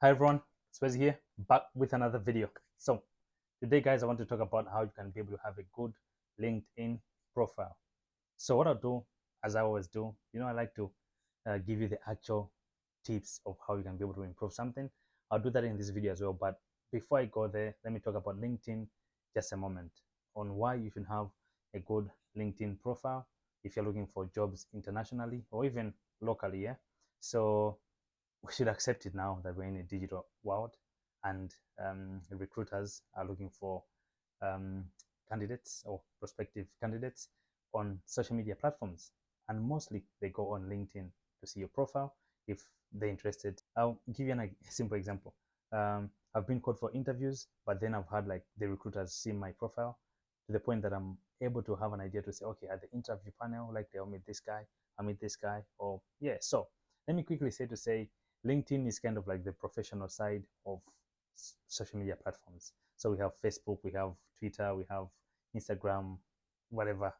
Hi everyone, Swez here, back with another video. So today guys, I want to talk about how you can be able to have a good LinkedIn profile. So what I'll do, as I always do, I like to give you the actual tips of how you can be able to improve something. I'll do that in this video as well. But before I go there, let me talk about LinkedIn just a moment on why you should have a good LinkedIn profile if you're looking for jobs internationally or even locally. Yeah. So we should accept it now that we're in a digital world and recruiters are looking for um, candidates or prospective candidates on social media platforms. And mostly they go on LinkedIn to see your profile if they're interested. I'll give you a simple example. I've been called for interviews, but then I've had like the recruiters see my profile to the point that I'm able to have an idea to say, okay, at the interview panel, like they'll meet this guy, I meet this guy, or yeah. So let me quickly say LinkedIn is kind of like the professional side of social media platforms. So we have Facebook, we have Twitter, we have Instagram, whatever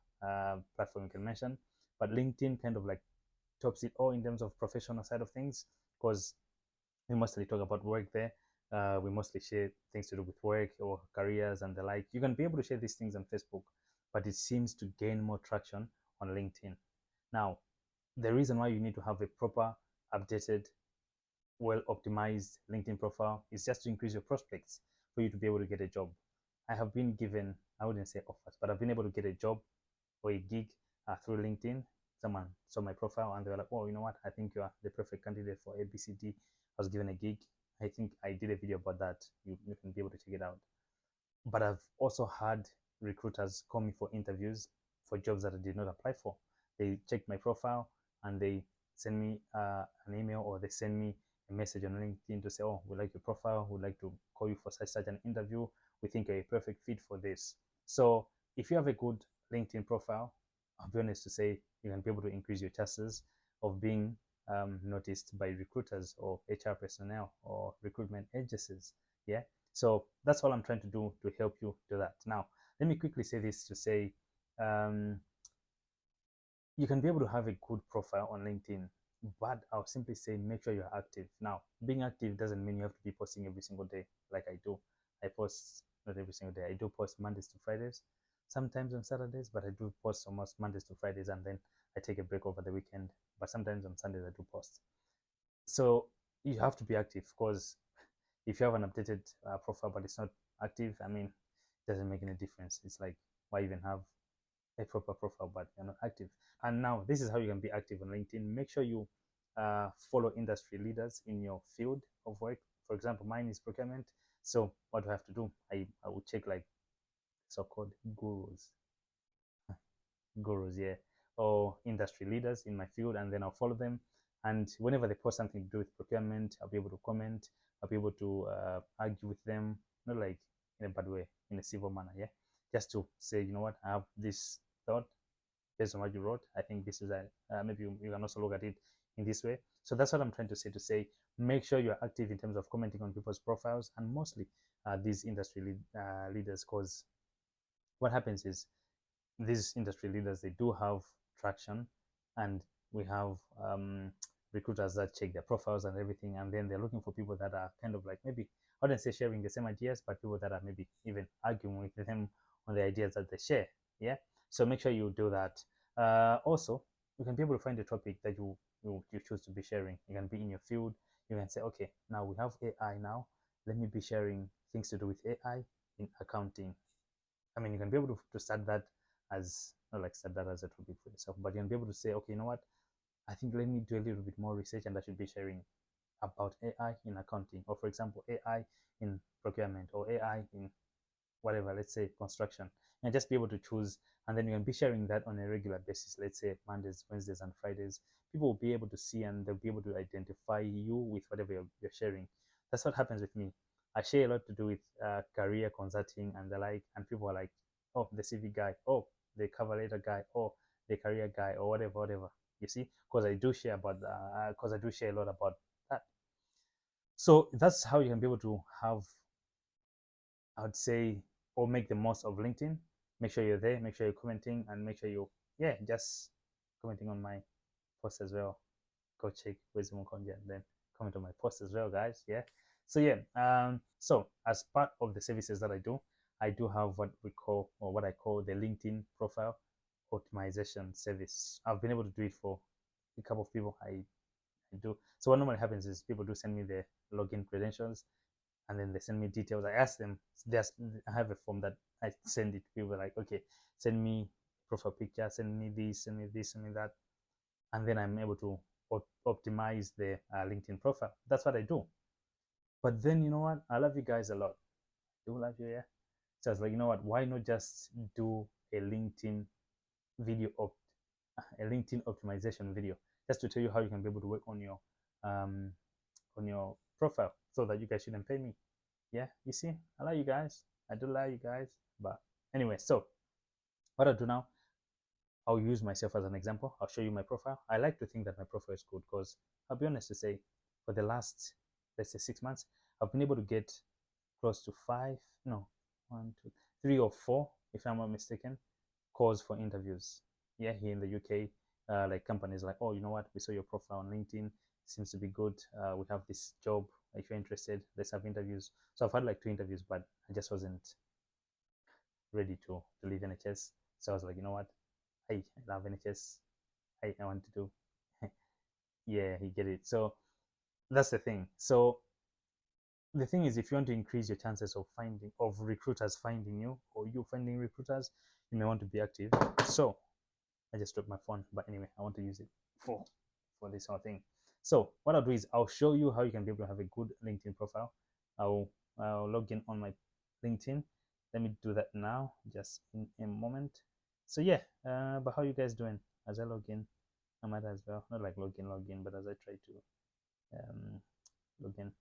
platform you can mention. But LinkedIn kind of like tops it all in terms of professional side of things because we mostly talk about work there. We mostly share things to do with work or careers and the like. You can be able to share these things on Facebook, but it seems to gain more traction on LinkedIn. Now, the reason why you need to have a proper, updated, well optimized LinkedIn profile is just to increase your prospects for you to be able to get a job. I have been given, I wouldn't say offers, but I've been able to get a job or a gig through LinkedIn. Someone saw my profile and they were like, oh, you know what? I think you are the perfect candidate for ABCD. I was given a gig. I think I did a video about that. You can be able to check it out. But I've also had recruiters call me for interviews for jobs that I did not apply for. They checked my profile and they send me an email or they send me a message on LinkedIn to say, oh, we like your profile. We'd like to call you for such an interview. We think you're a perfect fit for this. So if you have a good LinkedIn profile, I'll be honest to say you can be able to increase your chances of being noticed by recruiters or HR personnel or recruitment agencies. Yeah. So that's all I'm trying to do to help you do that. Now, let me quickly say this to say um, you can be able to have a good profile on LinkedIn, but I'll simply say make sure you're active. Now, being active doesn't mean you have to be posting every single day like I do. I post not every single day. I do post Mondays to Fridays, sometimes on Saturdays, but I do post almost Mondays to Fridays and then I take a break over the weekend. But sometimes on Sundays I do post. So you have to be active because if you have an updated profile but it's not active, I mean, it doesn't make any difference. It's like, why even have a proper profile but you're not active? And now this is how you can be active on LinkedIn. Make sure you follow industry leaders in your field of work. For example, mine is procurement. So what do I have to do? I would check like so-called gurus, yeah, or industry leaders in my field, and then I'll follow them. And whenever they post something to do with procurement, I'll be able to comment. I'll be able to argue with them, not like in a bad way, in a civil manner, yeah. Just to say, you know what, I have this thought based on what you wrote. I think this is a maybe you can also look at it in this way. So that's what I'm trying to say. To say, make sure you're active in terms of commenting on people's profiles, and mostly these industry leaders, because what happens is these industry leaders, they do have traction, and we have recruiters that check their profiles and everything, and then they're looking for people that are kind of like, maybe I wouldn't say sharing the same ideas, but people that are maybe even arguing with them on the ideas that they share. Yeah. So make sure you do that. Also, you can be able to find a topic that you choose to be sharing. You can be in your field. You can say, okay, now we have AI now. Let me be sharing things to do with AI in accounting. I mean, you can be able to start that as, not like start that as a topic for yourself, but you can be able to say, okay, you know what? I think let me do a little bit more research and I should be sharing about AI in accounting, or for example, AI in procurement, or AI in whatever, let's say construction. And just be able to choose, and then you can be sharing that on a regular basis. Let's say Mondays, Wednesdays, and Fridays. People will be able to see and they'll be able to identify you with whatever you're sharing. That's what happens with me. I share a lot to do with career consulting and the like, and people are like, oh, the CV guy, oh, the cover letter guy, oh, the career guy, or whatever, whatever. You see, because I do share about, because I do share a lot about that. So that's how you can be able to have, I would say, or make the most of LinkedIn. Make sure you're there, make sure you're commenting, and make sure you, yeah, just commenting on my post as well. Go check Wisdom Conja and then comment on my post as well, guys. Yeah. So yeah, so as part of the services that I do have what we call, or what I call, the LinkedIn profile optimization service. I've been able to do it for a couple of people I do. So what normally happens is people do send me their login credentials, and then they send me details. I ask them. I have a form that I send it to people, like, okay, send me profile picture, send me this, send me this, send me that, and then I'm able to optimize the LinkedIn profile. That's what I do. But then, you know what? I love you guys a lot. I do love you, yeah. So I was like, you know what? Why not just do a LinkedIn video op a LinkedIn optimization video, just to tell you how you can be able to work um on your profile, so that you guys shouldn't pay me. Yeah, you see, I love you guys. I do love you guys. But anyway, so what I'll do now, I'll use myself as an example. I'll show you my profile. I like to think that my profile is good, because I'll be honest to say, for the last, let's say, 6 months, I've been able to get close to five, no, one, two, 3 or 4, if I'm not mistaken, calls for interviews. Yeah, here in the UK, like companies like, oh, you know what, we saw your profile on LinkedIn, seems to be good. We have this job. If you're interested, let's have interviews. So I've had like 2 interviews, but I just wasn't ready to leave NHS. So I was like, you know what, hey, I love NHS. Hey, I want to do. Yeah, you get it. So that's the thing. So the thing is, if you want to increase your chances of recruiters finding you, or you finding recruiters, you may want to be active. So I just dropped my phone, but anyway, I want to use it for this whole thing. So what I'll do is I'll show you how you can be able to have a good LinkedIn profile. I'll log in on my LinkedIn. Let me do that now, just in a moment. So yeah, but how you guys doing? As I log in, I might as well not like log in, but as I try to log in.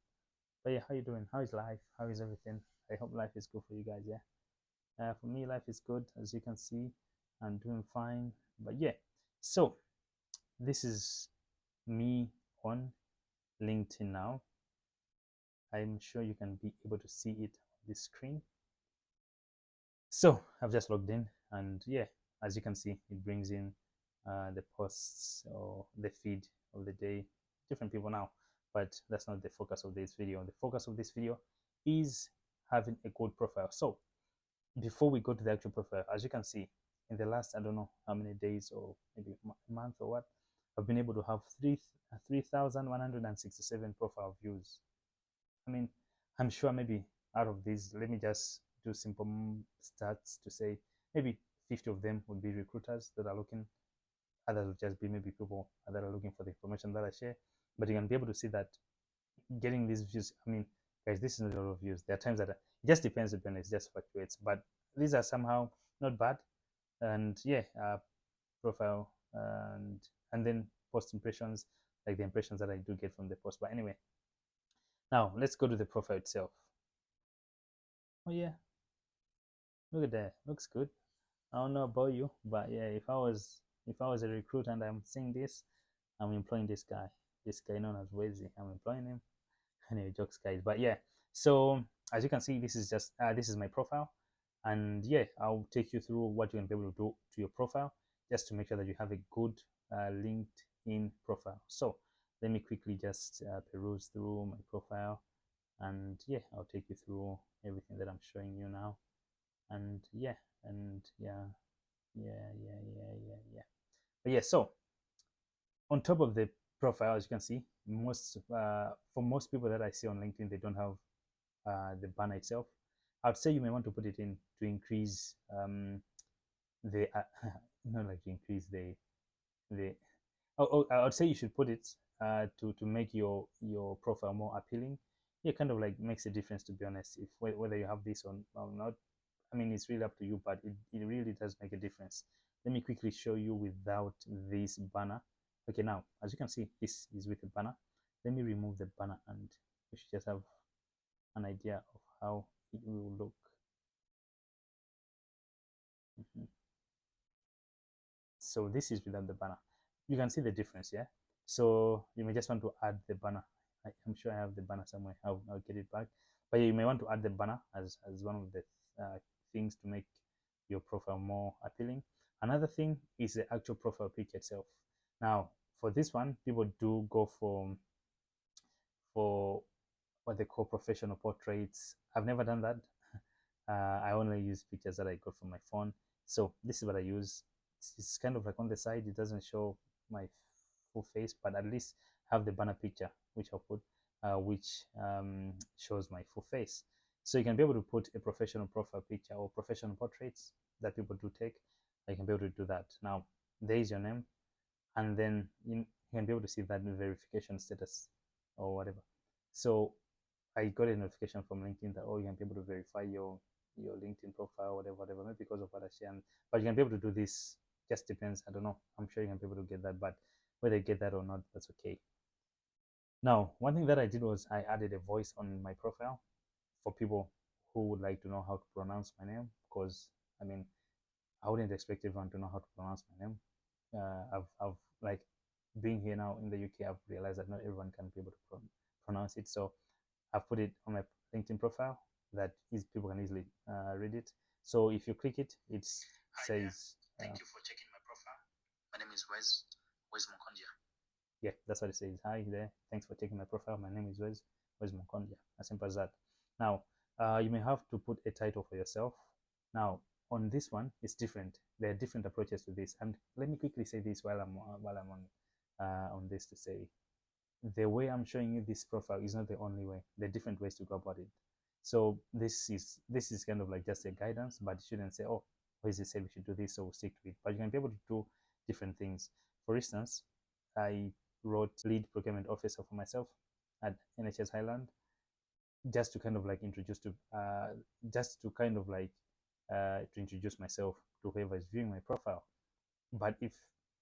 But yeah, how you doing? How is life? How is everything? I hope life is good for you guys. Yeah. For me, life is good. As you can see, I'm doing fine. But yeah, so this is me on LinkedIn now. I'm sure you can be able to see it on the screen. So I've just logged in, and yeah, as you can see, it brings in the posts or the feed of the day, different people now, but that's not the focus of this video. The focus of this video is having a good profile. So before we go to the actual profile, as you can see, in the last, I don't know how many days, or maybe a month or what, I've been able to have 3,167 profile views. I mean, I'm sure maybe out of these, let me just do simple stats to say maybe 50 of them would be recruiters that are looking. Others would just be maybe people that are looking for the information that I share. But you can be able to see that getting these views, I mean, guys, this is not a lot of views. There are times that it just depends, it just fluctuates. But these are somehow not bad. And yeah, profile, and then post impressions, like the impressions that I do get from the post. But anyway, now let's go to the profile itself. Oh yeah, look at that, looks good. I don't know about you, but yeah, if I was a recruiter and I'm seeing this, I'm employing this guy known as Wezi. I'm employing him. Anyway, jokes, guys. But yeah, so as you can see, this is just this is my profile, and yeah, I'll take you through what you can be able to do to your profile, just to make sure that you have a good LinkedIn profile. So let me quickly just peruse through my profile, and yeah, I'll take you through everything that I'm showing you now. And yeah, and yeah. But yeah, so on top of the profile, as you can see, for most people that I see on LinkedIn, they don't have the banner itself. I'd say you may want to put it in to increase the not like to increase the I would say you should put it to make your profile more appealing. Yeah, kind of like makes a difference, to be honest, if whether you have this or not. I mean, it's really up to you, but it really does make a difference. Let me quickly show you without this banner. Okay, now as you can see, this is with the banner. Let me remove the banner, and you should just have an idea of how it will look. Mhm. So this is without the banner. You can see the difference, yeah? So you may just want to add the banner. I'm sure I have the banner somewhere. I'll get it back. But yeah, you may want to add the banner as one of the things to make your profile more appealing. Another thing is the actual profile pic itself. Now, for this one, people do go for what they call professional portraits. I've never done that. I only use pictures that I got from my phone. So this is what I use. It's kind of like on the side, it doesn't show my full face, but at least have the banner picture, which I'll put, which shows my full face. So you can be able to put a professional profile picture or professional portraits that people do take. You can be able to do that. Now, there is your name, and then you can be able to see that verification status or whatever. So I got a notification from LinkedIn that, oh, you can be able to verify your LinkedIn profile, whatever, maybe because of what I share. But you can be able to do this. Just depends. I don't know. I'm sure you can be able to get that, but whether you get that or not, that's okay. Now, one thing that I did was I added a voice on my profile for people who would like to know how to pronounce my name, because I mean, I wouldn't expect everyone to know how to pronounce my name. I've like being here now in the UK, I've realized that not everyone can be able to pronounce it. So I've put it on my LinkedIn profile that people can easily read it. So if you click it, it says, "Thank you for checking my profile. My name is Wes Mukondia." Yeah, that's what it says. Hi there. Thanks for checking my profile. My name is Wes Mukondia. As simple as that. Now, you may have to put a title for yourself. Now, on this one, it's different. There are different approaches to this. And let me quickly say this while I'm on this, to say the way I'm showing you this profile is not the only way. There are different ways to go about it. So this is kind of like just a guidance, but you shouldn't say, oh, Wes said we should do this, so we'll stick to it. But you can be able to do different things. For instance, I wrote lead procurement officer for myself at NHS Highland, just to kind of like introduce to to introduce myself to whoever is viewing my profile. But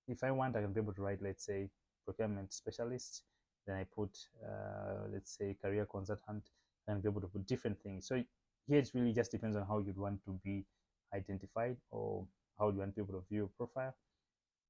if I want, I can be able to write, let's say, procurement specialist. Then I put let's say career consultant, and be able to put different things. So here it really just depends on how you'd want to be identified, or how you want people to view your profile.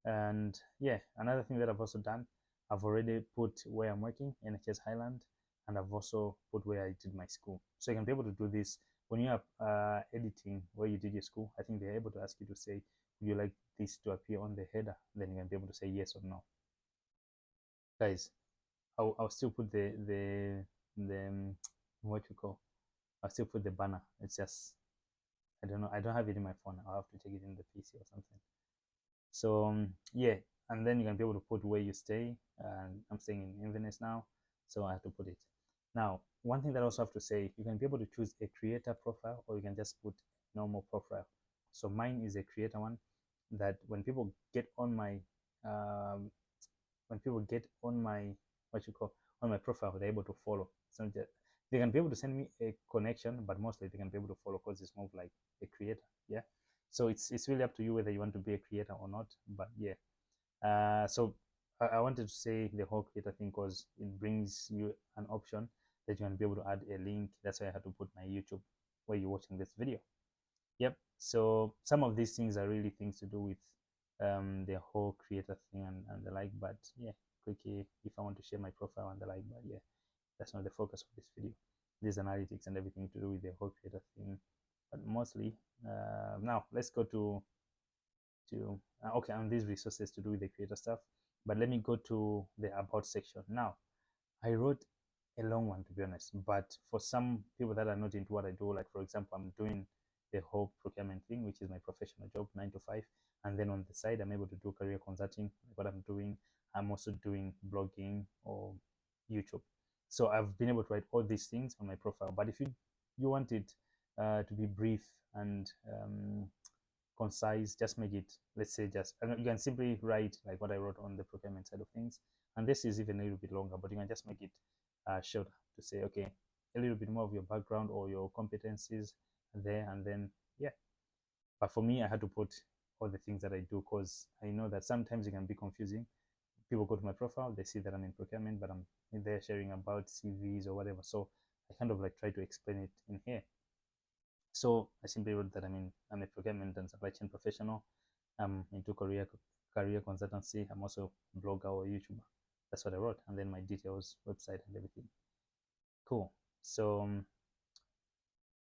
And yeah, another thing that I've also done, I've already put where I'm working, NHS Highland, and I've also put where I did my school. So you can be able to do this when you are editing where you did your school. I think they're able to ask you to say, would you like this to appear on the header? Then you can be able to say yes or no. Guys, I'll still put the what you call, I'll still put the banner. It's just, I don't know, I don't have it in my phone. I'll have to take it in the PC or something. So yeah, and then you can be able to put where you stay. I'm staying in Inverness now, so I have to put it. Now, one thing that I also have to say, you can be able to choose a creator profile, or you can just put normal profile. So mine is a creator one, that when people get on my what you call, on my profile, they're able to follow. So they can be able to send me a connection, but mostly they can be able to follow, because it's more like a creator. Yeah. So it's really up to you whether you want to be a creator or not. But yeah, so I wanted to say the whole creator thing, because it brings you an option that you can be able to add a link. That's why I had to put my YouTube where you're watching this video. Yep. So some of these things are really things to do with the whole creator thing and the like. But yeah, click here if I want to share my profile and the like. But yeah, that's not the focus of this video. There's analytics and everything to do with the whole creator thing, but mostly now let's go to okay, on these resources to do with the creator stuff. But let me go to the about section. Now, I wrote a long one, to be honest, but for some people that are not into what I do, like for example, I'm doing the whole procurement thing, which is my professional job, 9 to 5, and then on the side I'm able to do career consulting, like what I'm doing. I'm also doing blogging or YouTube. So I've been able to write all these things on my profile. But if you want it to be brief and concise, just make it, let's say, just, you can simply write like what I wrote on the procurement side of things. And this is even a little bit longer, but you can just make it shorter, to say, okay, a little bit more of your background or your competencies there, and then yeah. But for me, I had to put all the things that I do, because I know that sometimes it can be confusing. People go to my profile, they see that I'm in procurement, but I'm in there sharing about CVs or whatever. So I kind of like try to explain it in here. So I simply wrote that I'm a procurement and supply chain professional. I'm into career consultancy. I'm also a blogger or YouTuber. That's what I wrote, and then my details, website, and everything. Cool. So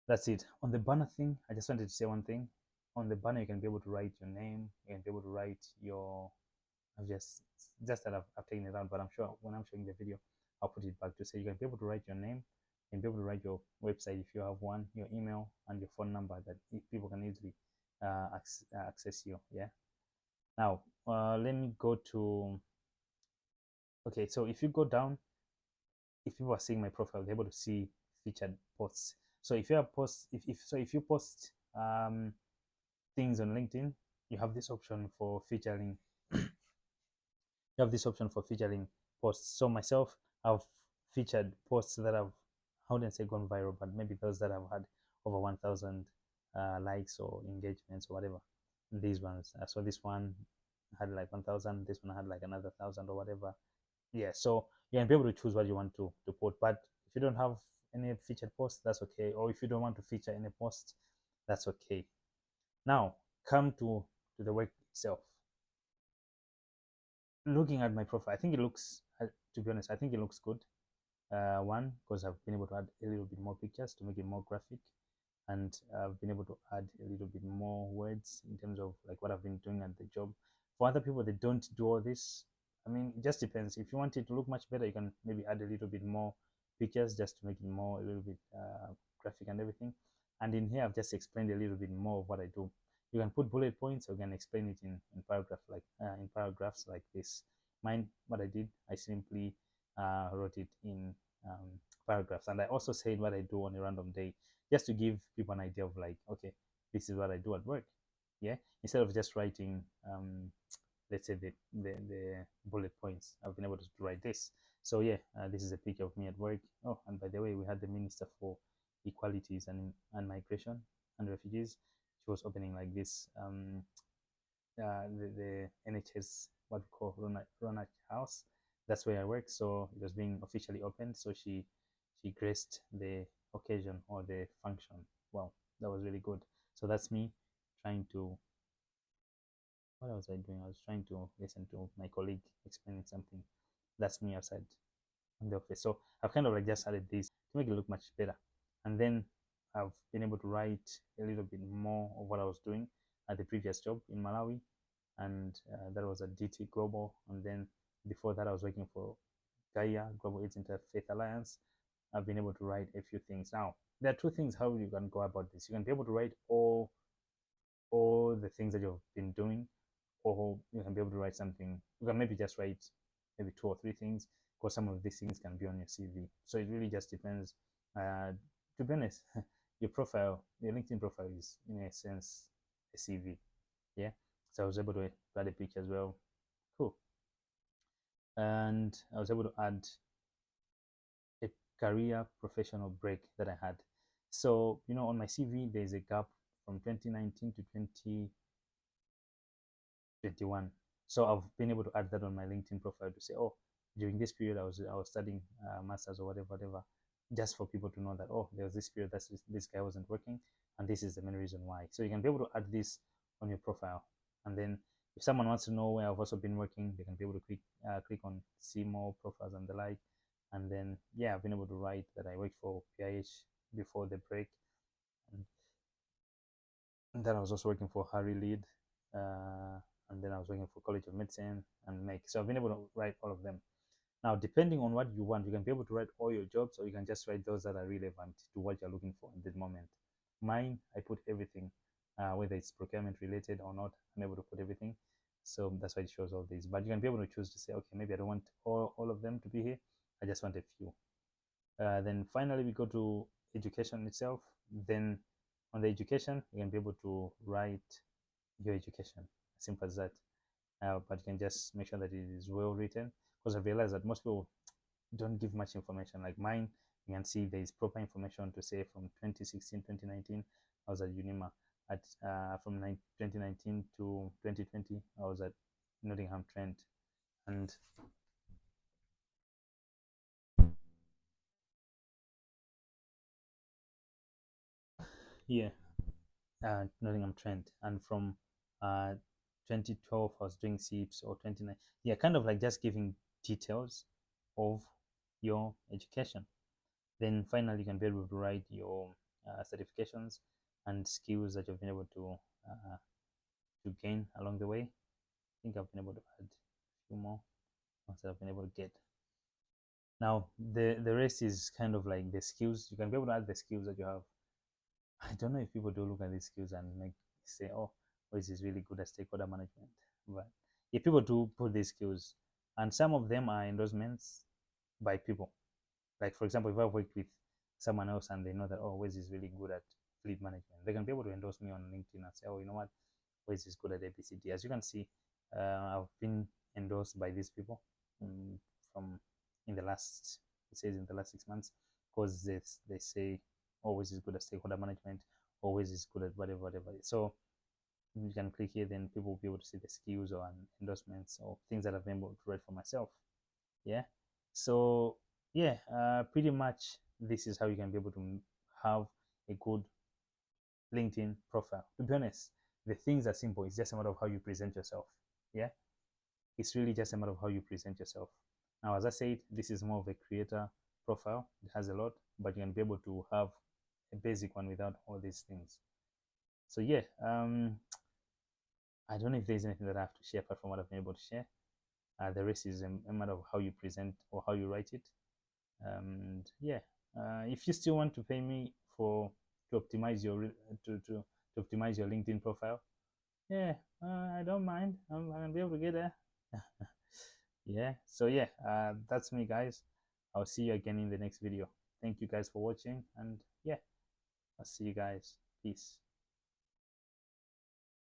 that's it. On the banner thing, I just wanted to say one thing. On the banner, you can be able to write your name. You can be able to write your. I've just that I've taken it out, but I'm sure when I'm showing the video, I'll put it back to say you can be able to write your name, can be able to write your website if you have one, your email and your phone number that people can easily access you. Yeah. Now let me go to, okay, so if you go down, if people are seeing my profile, they're able to see featured posts. So if you have posts, if you post things on LinkedIn, you have this option for featuring. You have this option for featuring posts. So myself, I've featured posts that have, I wouldn't say gone viral, but maybe those that have had over 1,000 likes or engagements or whatever. These ones. So this one had like 1,000. This one had like another 1,000 or whatever. Yeah. So you can be able to choose what you want to put. But if you don't have any featured posts, that's okay. Or if you don't want to feature any posts, that's okay. Now come to the work itself. Looking at my profile, I think it looks, to be honest, I think it looks good. One, because I've been able to add a little bit more pictures to make it more graphic, and I've been able to add a little bit more words in terms of like what I've been doing at the job. For other people, they don't do all this. I mean, it just depends. If you want it to look much better, you can maybe add a little bit more pictures just to make it more, a little bit graphic and everything. And in here, I've just explained a little bit more of what I do. You can put bullet points, or you can explain it in paragraphs like this. Mine, what I did, I simply wrote it in paragraphs, and I also said what I do on a random day, just to give people an idea of like, okay, this is what I do at work. Yeah, instead of just writing let's say the bullet points, I've been able to write this. So yeah, this is a picture of me at work. Oh, and by the way, we had the Minister for Equalities and Migration and Refugees. She was opening like this the NHS, what we call Ronak House. That's where I work. So it was being officially opened. So she graced the occasion or the function. Wow, that was really good. So that's me trying to, what was I doing? I was trying to listen to my colleague explaining something. That's me outside in the office. So I've kind of like just added this to make it look much better. And then I've been able to write a little bit more of what I was doing at the previous job in Malawi, and that was at DT Global. And then before that, I was working for Gaia, Global AIDS Interfaith Alliance. I've been able to write a few things. Now, there are two things how you can go about this. You can be able to write all the things that you've been doing, or you can be able to write something. You can maybe just write maybe 2 or 3 things, because some of these things can be on your CV. So it really just depends. To be honest, your profile, your LinkedIn profile is in a sense a CV. Yeah. So I was able to add a picture as well. Cool. And I was able to add a career professional break that I had. So, on my CV, there's a gap from 2019 to 2021. So I've been able to add that on my LinkedIn profile to say, oh, during this period, I was studying masters or whatever, just for people to know that, oh, there was this period that this guy wasn't working, and this is the main reason why. So you can be able to add this on your profile, and then if someone wants to know where I've also been working, they can be able to click on see more profiles and the like. And then yeah, I've been able to write that I worked for PIH before the break, and then I was also working for Harry Lead, and then I was working for College of Medicine and MEC. So I've been able to write all of them. Now, depending on what you want, you can be able to write all your jobs, or you can just write those that are relevant to what you're looking for at the moment. Mine, I put everything, whether it's procurement related or not, I'm able to put everything. So that's why it shows all these. But you can be able to choose to say, okay, maybe I don't want all of them to be here. I just want a few. Then finally, we go to education itself. Then on the education, you can be able to write your education. Simple as that. But you can just make sure that it is well written, because I realize that most people don't give much information. Like mine, you can see there is proper information to say from 2016, 2019, I was at UNIMA. From 2019 to 2020, I was at Nottingham Trent. And yeah, Nottingham Trent. And from 2012, I was doing SEEPs, or 29. Yeah, kind of like just giving details of your education. Then finally, you can be able to write your certifications and skills that you've been able to gain along the way. I think I've been able to add a few more ones that I've been able to get. Now the rest is kind of like the skills. You can be able to add the skills that you have. I don't know if people do look at these skills and like say, oh, this is really good at stakeholder management. But if people do put these skills, and some of them are endorsements by people. Like for example, if I've worked with someone else and they know that, oh, Wes is really good at fleet management, they can be able to endorse me on LinkedIn and say, oh, you know what, Wes is good at ABCD. As you can see, I've been endorsed by these people from in the last, it says in the last 6 months, because they say always is good at stakeholder management, always is good at whatever, whatever. So you can click here, then people will be able to see the skills or endorsements or things that I've been able to write for myself. Yeah. So yeah, pretty much this is how you can be able to have a good LinkedIn profile. To be honest, the things are simple. It's just a matter of how you present yourself. Yeah, it's really just a matter of how you present yourself. Now, as I said, this is more of a creator profile. It has a lot, but you can be able to have a basic one without all these things. So yeah, I don't know if there's anything that I have to share apart from what I've been able to share. The rest is a matter of how you present or how you write it. And yeah, if you still want to pay me for to optimize your to optimize your LinkedIn profile, yeah, I don't mind. I'm gonna be able to get there. Yeah, so yeah, that's me, guys. I'll see you again in the next video. Thank you guys for watching, and yeah, I'll see you guys. Peace.